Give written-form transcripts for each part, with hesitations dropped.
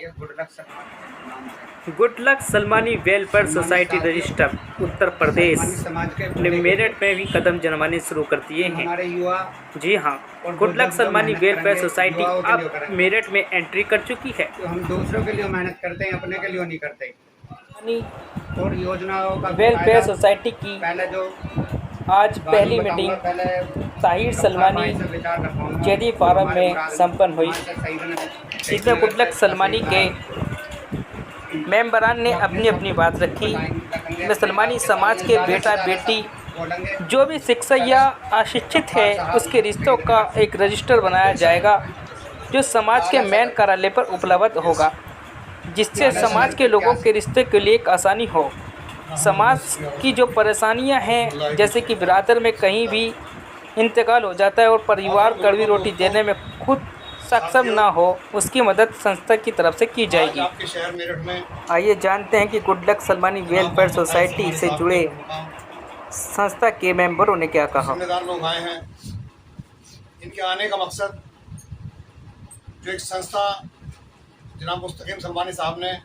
है good luck Salmani welfare society register Uttar Pradesh समाज के ने मेरठ में भी कदम जमाने शुरू कर दिए हैं। हमारे युवा जी हाँ, good luck Salmani welfare society युवाओं के लिए अब करेंगे। मेरठ में एंट्री कर चुकी है। तो हम दूसरों के लिए मेहनत करते हैं, अपने के लिए नहीं करते। और योजनाओं का वेलफेयर सोसाइटी की पहले जो आज पहली meeting Tahir Salmani JD farm में संपन्न हुई। इसमें गुड लक सलमानी के मेंबरान ने अपनी अपनी बात रखी। इसमें सलमानी समाज के बेटा बेटी जो भी शिक्षित या अशिक्षित है उसके रिश्तों का एक रजिस्टर बनाया जाएगा जो समाज के मेन कार्यालय पर उपलब्ध होगा, जिससे समाज के लोगों के रिश्ते के लिए एक आसानी हो। समाज की जो परेशानियां हैं, जैसे कि बिरादर में कहीं भी इंतकाल हो जाता है और परिवार कड़वी रोटी देने में खुद सक्षम ना हो, उसकी मदद संस्था की तरफ से की जाएगी। आपके शहर मेरठ में आइए जानते हैं कि good luck Salmani welfare society से जुड़े संस्था के मेंबरों ने क्या कहा। जिम्मेदार लोग आए हैं। इनके आने का मकसद जो एक संस्था जनाब मुस्तकीम सलमानी साहब ने,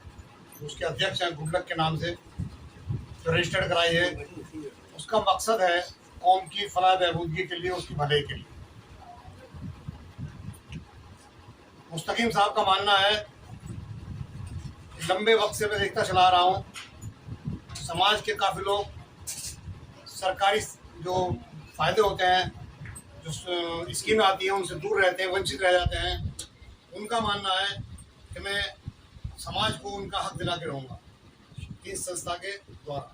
उसके अध्यक्ष हैं गुड लक के नाम से, जो रजिस्टर्ड कराई है, उसका मकसद है कौम की फलाह बहबूदगी के लिए, उसकी भलाई के लिए। मुस्तकीम साहब का मानना है, लंबे वक्त से मैं देखता चला रहा हूँ, समाज के काफ़ी लोग सरकारी जो फ़ायदे होते हैं, जो स्कीमें आती हैं, उनसे दूर रहते हैं, वंचित रह जाते हैं। उनका मानना है कि मैं समाज को उनका हक दिला के रहूँगा इस संस्था के द्वारा।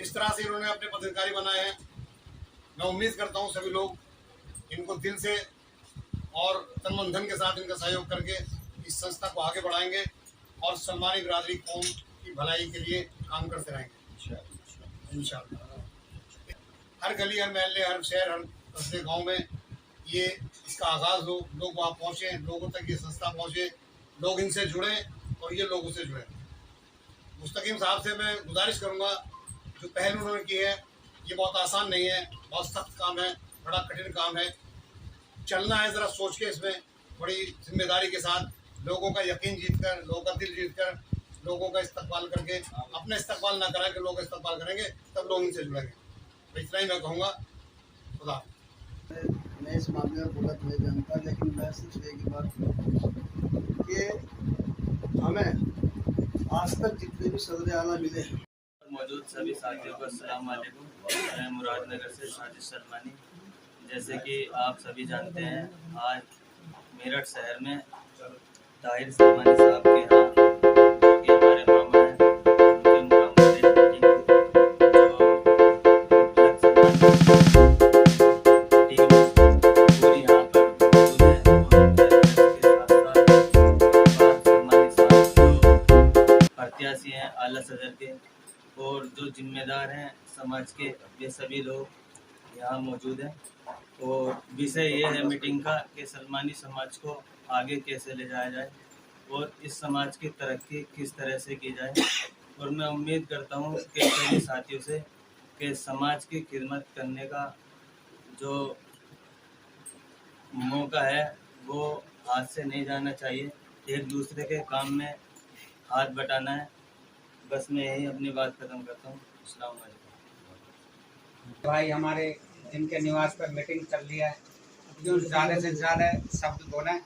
इस तरह से इन्होंने अपने पदाधिकारी बनाए हैं। मैं उम्मीद करता हूँ सभी लोग इनको दिल से और तन मन धन के साथ इनका सहयोग करके इस संस्था को आगे बढ़ाएंगे और सलमानी बिरादरी कौम की भलाई के लिए काम करते रहेंगे इंशाअल्लाह। हर गली, हर महल्ले, हर शहर, हर कस्बे, गांव में ये इसका आगाज़ हो, लोग वहाँ पहुँचे, लोगों तक ये संस्था पहुँचे, लोग इनसे जुड़ें और ये लोगों से जुड़ें। मुस्तकीम साहब से मैं गुजारिश करूँगा, जो पहल उन्होंने की है ये बहुत आसान नहीं है, बहुत सख्त काम है, बड़ा कठिन काम है। चलना है ज़रा सोच के, इसमें बड़ी जिम्मेदारी के साथ, लोगों का यकीन जीतकर, लोगों का दिल जीतकर, लोगों का इस्तकबाल करके, अपने इस्तकबाल ना करा के लोग इस्तकबाल करेंगे, तब लोग इनसे जुड़ेंगे। तो इतना ही मैं कहूँगा। खुदा मैं इस मामले में बहुत नहीं जानता, लेकिन मैं सिर्फ एक ही बात कहूँ कि हमें आज तक जितने भी सदर आला मिले हैं, मौजूद सभी साथियों को अस्सलाम वालेकुम। मैं मुरादनगर से साजिद सलमानी। जैसे कि आप सभी जानते हैं, आज मेरठ शहर में ताहिर सलमानी साहब के यहाँ, जो कि हमारे मामा हैं, उनके मुकाबले टीम पूरी यहाँ पर मौजूद है। और सलमानी साहब जो प्रत्याशी हैं आला सदर के और जो जिम्मेदार हैं समाज के, वे सभी लोग यहाँ मौजूद हैं। और विषय ये है मीटिंग का कि सलमानी समाज को आगे कैसे ले जाया जाए और इस समाज की तरक्की किस तरह से की जाए। और मैं उम्मीद करता हूँ कि सभी साथियों से कि समाज की खिदमत करने का जो मौका है वो हाथ से नहीं जाना चाहिए, एक दूसरे के काम में हाथ बटाना है। बस मैं यही अपनी बात खत्म करता हूँ। अस्सलाम वालेकुम। भाई हमारे जिनके निवास पर मीटिंग चल रही है, जो ज़्यादा से ज़्यादा शब्द बोलें।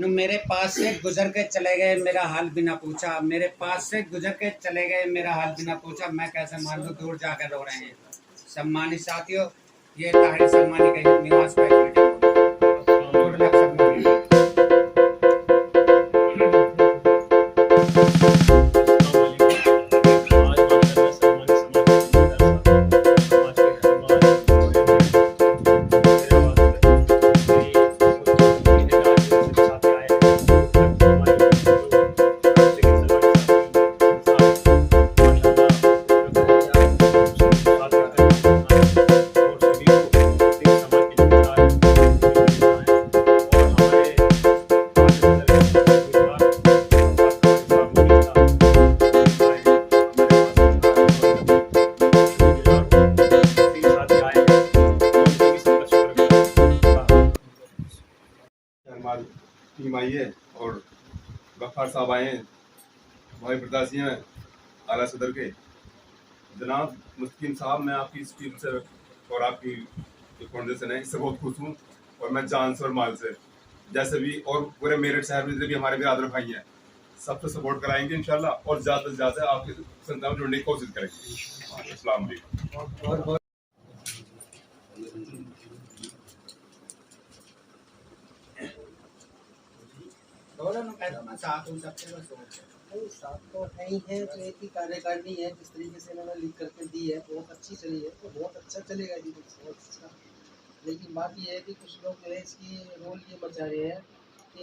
मेरे पास से गुजर के चले गए, मेरा हाल बिना पूछा, मेरे पास से गुजर के चले गए, मेरा हाल बिना पूछा, मैं कैसे मान लूँ, दूर जाकर रो रहे हैं। सम्मानित साथियों, ये ताहिर सलमानी के निवास पर मीटिंग टीम आई है और गफ्फार साहब आए हैं, हमारे प्रत्याशी हैं आला सदर के। जनाब मुस्तकीम साहब, मैं आपकी इस टीम से और आपकी जो फाउंडेशन है इससे बहुत खुश हूँ, और मैं जान से और माल से जैसे भी, और पूरे मेरठ शहर में भी हमारे बिरादर भाई हैं, सबसे सपोर्ट कराएंगे इंशाल्लाह, और ज़्यादा से ज़्यादा आपकी संस्था में जुड़ने की कोशिश करेंगे। अस्सलाम वालेकुम। नहीं, साथ तो है ही है, तो एक ही कार्यकारिणी है, जिस तरीके से इन्होंने लिख करके दी है बहुत अच्छी चली है, तो बहुत अच्छा चलेगा जी, बहुत अच्छा। लेकिन बात ये है कि कुछ लोग जो है इसकी रोल ये मचा रहे हैं कि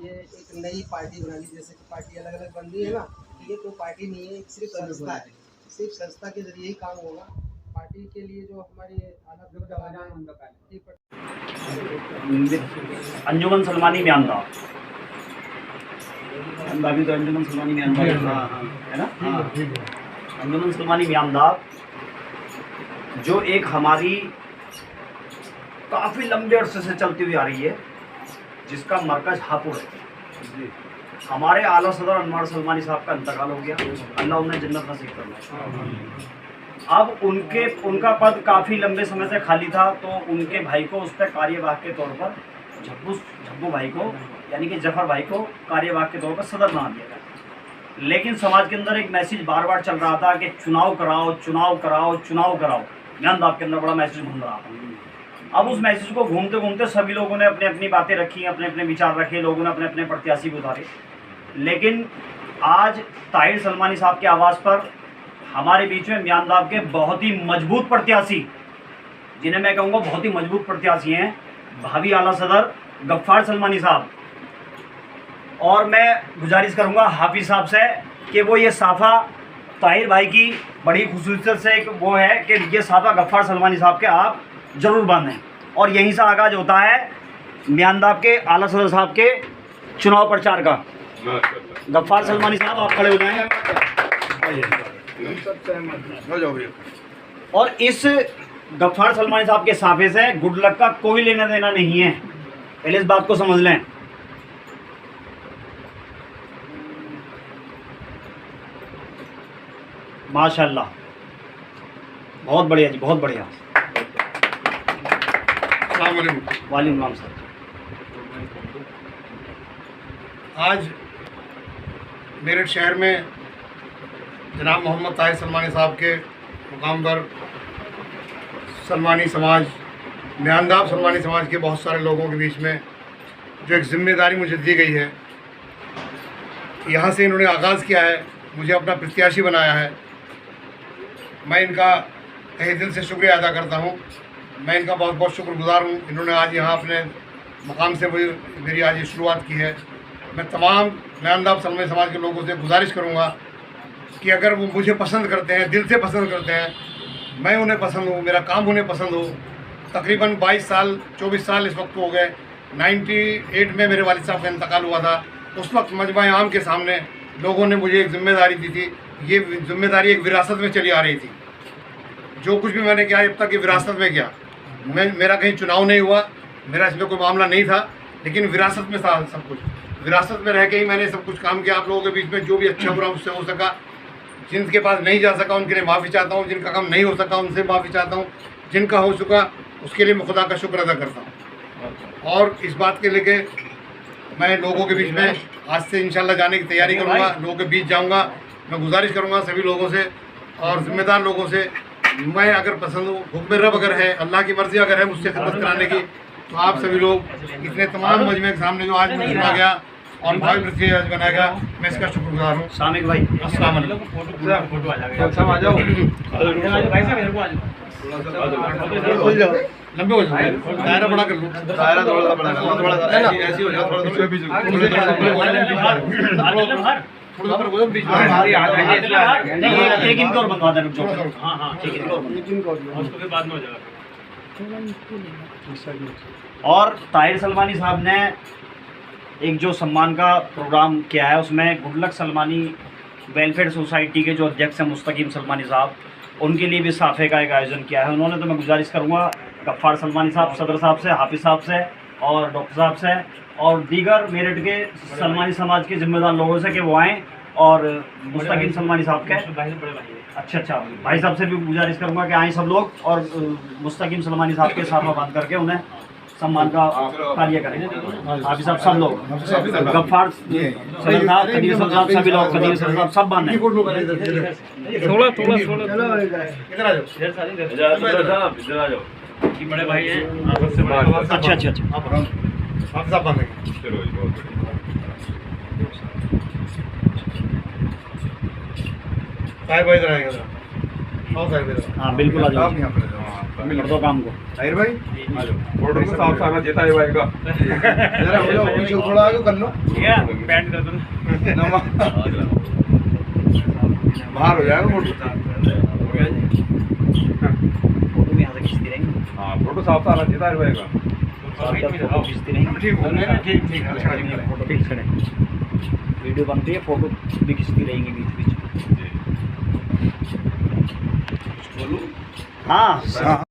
ये एक नई पार्टी बना ली, जैसे कि पार्टी अलग अलग बन रही है ना, ये कोई पार्टी नहीं है, सिर्फ संस्था है, सिर्फ संस्था के जरिए ही काम होगा। पार्टी के लिए जो हमारी अंजुमन सलमानी म्यांदा, अभी तो अंजुमन सलमानी म्यांदा है ना, अंजुमन सलमानी म्यांदा जो एक हमारी काफ़ी लंबे अरसे से चलती हुई आ रही है, जिसका मरकज़ हापुड़ है। हमारे आला सदर अनवार सलमानी साहब का इंतकाल हो गया, अल्लाह उन्हें जन्नत नसीब करना। अब उनका पद काफ़ी लंबे समय से खाली था, तो उनके भाई को उस पर कार्यवाहक के तौर पर झब्बू भाई को, यानी कि जफर भाई को कार्यवाहक के तौर पर सदर बना दिया गया। लेकिन समाज के अंदर एक मैसेज बार बार चल रहा था कि चुनाव कराओ चुनाव कराओ चुनाव कराओ, म्यांदा के अंदर बड़ा मैसेज घूम रहा था। अब उस मैसेज को घूमते घूमते सभी लोगों ने अपने अपनी बातें रखी, अपने अपने विचार रखे, लोगों ने अपने अपने प्रत्याशी भी उतारे। लेकिन आज ताहिर सलमानी साहब के आवाज़ पर हमारे बीच में म्यांदा के बहुत ही मजबूत प्रत्याशी, जिन्हें मैं कहूँगा बहुत ही मजबूत प्रत्याशी हैं, भावी आला सदर गफ्फार सलमानी साहब। और मैं गुजारिश करूँगा हाफिज़ साहब से कि वो ये साफ़ा ताहिर भाई की बड़ी खुसूसियत से एक वो है कि ये साफ़ा गफ्फार सलमानी साहब के आप ज़रूर बांधें, और यहीं से आगाज़ होता है म्यांदा के आला सदर साहब के चुनाव प्रचार का। गफ्फार सलमानी साहब आप खड़े हो जाएं। और इस गफ्फार सलमानी साहब के साफे से गुड लक का कोई लेना देना नहीं है, पहले इस बात को समझ लें। माशाल्लाह, बहुत बढ़िया जी, बहुत बढ़िया। वालेकुम सर। आज मेरठ शहर में जनाब मोहम्मद ताहिर सलमानी साहब के मुकाम पर सलमानी समाज, म्यांदा सलमानी समाज के बहुत सारे लोगों के बीच में जो एक ज़िम्मेदारी मुझे दी गई है, यहाँ से इन्होंने आगाज़ किया है, मुझे अपना प्रत्याशी बनाया है। मैं इनका तहे दिल से शुक्रिया अदा करता हूँ, मैं इनका बहुत बहुत शुक्रगुजार हूँ। इन्होंने आज यहाँ अपने मकाम से मेरी आज ये शुरुआत की है। मैं तमाम म्यांदा सलमानी समाज के लोगों से गुजारिश करूँगा कि अगर वो मुझे पसंद करते हैं, दिल से पसंद करते हैं, मैं उन्हें पसंद हूँ, मेरा काम उन्हें पसंद हो। तकरीबन 22 साल 24 साल इस वक्त हो गए। 98 में मेरे वालिद साहब का इंतकाल हुआ था। उस वक्त मजमा आम के सामने लोगों ने मुझे एक ज़िम्मेदारी दी थी। ये ज़िम्मेदारी एक विरासत में चली आ रही थी। जो कुछ भी मैंने किया अब तक ये विरासत में किया। मेरा कहीं चुनाव नहीं हुआ, मेरा इसमें कोई मामला नहीं था, लेकिन विरासत में था सब कुछ। विरासत में रह के ही मैंने सब कुछ काम किया। आप लोगों के बीच में जो भी अच्छा बुरा मुझसे हो सका, जिनके पास नहीं जा सका उनके लिए माफ़ी चाहता हूँ, जिनका काम नहीं हो सका उनसे माफ़ी चाहता हूँ, जिनका हो चुका उसके लिए मैं खुदा का शुक्र अदा करता हूँ। और इस बात के लेके मैं लोगों के बीच में आज से इंशाल्लाह जाने की तैयारी करूँगा, लोगों के बीच जाऊँगा। मैं गुजारिश करूँगा सभी लोगों से और ज़िम्मेदार लोगों से, मैं अगर पसंद हूँ, हुक्म रब अगर है, अल्लाह की मर्ज़ी अगर है मुझसे खिदमत कराने की, तो आप सभी लोग इतने तमाम मजमे के सामने जो आज मुझे चुना गया और भाई मृत्यु आज बनाया गया, मैं इसका शुक्रगुजार हूँ। सामिक भाई, अस्सलाम वालेकुम। लंबे हो जाओ, दायरा बड़ा कर लो, दायरा थोड़ा बड़ा ऐसी हो जाओ, थोड़ा बीच में एक इनको और बनवा देना। हाँ एक इनको उसको फिर बाद में हो जाएगा। और ताहिर सलमानी साहब ने एक जो सम्मान का प्रोग्राम किया है, उसमें good luck Salmani welfare society के जो अध्यक्ष हैं मुस्तकीम सलमानी साहब, उनके लिए भी साफ़े का एक आयोजन किया है उन्होंने। तो मैं गुजारिश करूँगा गफ्फार सलमानी साहब, सदर साहब से, हाफिज़ साहब से और डॉक्टर साहब से और दीगर मेरठ के सलमानी समाज के जिम्मेदार लोगों से कि वो आएँ और मुस्तकीम सलमानी साहब के अच्छा भाई साहब से भी गुजारिश करूँगा कि आएँ सब लोग और मुस्तकीम सलमानी साहब के साथ बात करके उन्हें सम्मान का कार्य करेंगे। आप सब सब लोग गफ्फार सदर साहब, कदीर साहब, सभी लोग, कदीर साहब सब बन हैं। थोड़ा बड़े भाई हैं, आप सबसे बड़े। अच्छा आप सब बंद हैं। चलो जी, बहुत बढ़िया। साहिब भाई इधर आएंगे जरा। आओ साहिब इधर। हाँ बिल्कुल आ जाओ, आप यहाँ पर जाओ, हाँ, कर दो काम को। ताहिर भाई आ जाओ, फोटो में साफ साफ जेता है भाई का। जरा हो जाओ, पीछे थोड़ा आगे कर लो। बैंड कर दो। बाहर हो जाएगा फोटो। फोटो में यहाँ से खींचती रहेंगे, हाँ, फोटो साफ साफ जेता है भाई का। फोटो खींचती रहेंगे। ठीक। फोटो ठीक खड़े, वीडियो बनती है, फोटो भी खींचती रहेंगी बीच बीच। हाँ